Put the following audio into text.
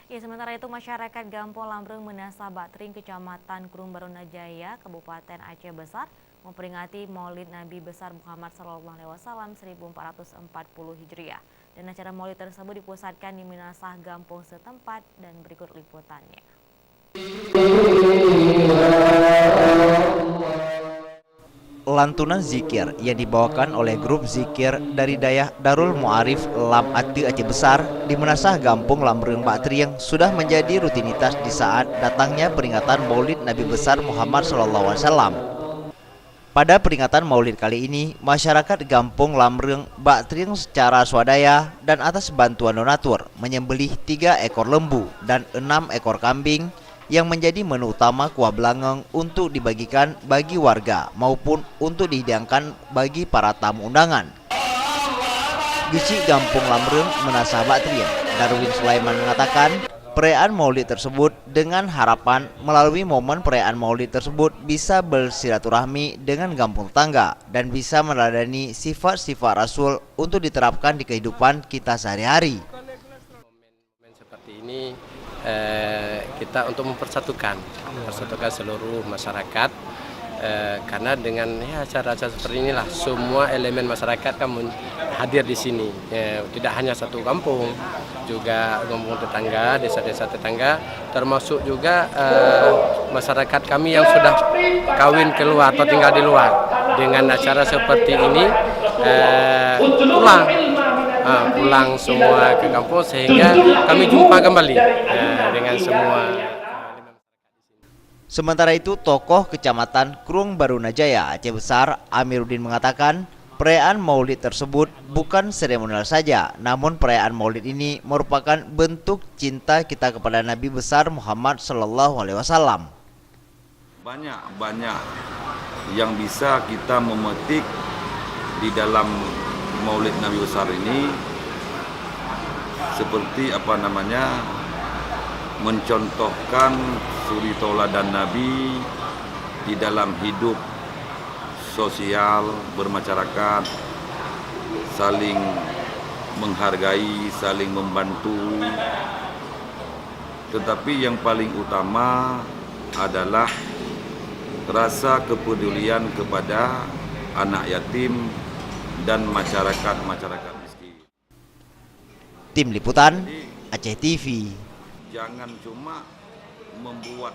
Ya, sementara itu masyarakat Gampong Lambreng Menasa Batring, Kecamatan Kurung Barunajaya, Kabupaten Aceh Besar, memperingati Maulid Nabi besar Muhammad SAW 1440 Hijriah. Dan acara Maulid tersebut dipusatkan di Minasah Gampong setempat dan berikut liputannya. Lantunan zikir yang dibawakan oleh grup zikir dari Dayah Darul Mu'arif Lam Ati Aceh Besar di Menasah Gampong Lambreng Batring sudah menjadi rutinitas di saat datangnya peringatan Maulid Nabi besar Muhammad SAW. Pada peringatan Maulid kali ini, masyarakat Gampong Lambreng Batring secara swadaya dan atas bantuan donatur menyembelih 3 ekor lembu dan 6 ekor kambing yang menjadi menu utama kuah belangong untuk dibagikan bagi warga maupun untuk dihidangkan bagi para tamu undangan. Gici Gampong Lambreng Menasah Batring, Darwin Sulaiman mengatakan, perayaan Maulid tersebut dengan harapan melalui momen perayaan Maulid tersebut bisa bersilaturahmi dengan kampung tetangga dan bisa meneladani sifat-sifat Rasul untuk diterapkan di kehidupan kita sehari-hari. Momen seperti ini kita untuk mempersatukan seluruh masyarakat, karena dengan acara-acara seperti inilah semua elemen masyarakat kan hadir di sini, tidak hanya satu kampung, juga kampung tetangga, desa-desa tetangga, termasuk juga masyarakat kami yang sudah kawin keluar atau tinggal di luar. Dengan acara seperti ini pulang semua ke kampung sehingga kami jumpa kembali dengan semua. Sementara itu, tokoh Kecamatan Kurung Barunajaya Aceh Besar, Amiruddin mengatakan, perayaan Maulid tersebut bukan seremonial saja, namun perayaan Maulid ini merupakan bentuk cinta kita kepada Nabi besar Muhammad SAW. Banyak yang bisa kita memetik di dalam Maulid Nabi besar ini, seperti mencontohkan suri tauladan Nabi di dalam hidup sosial, bermasyarakat, saling menghargai, saling membantu. Tetapi yang paling utama adalah rasa kepedulian kepada anak yatim dan masyarakat miskin. Tim Liputan Aceh TV. Jangan cuma membuat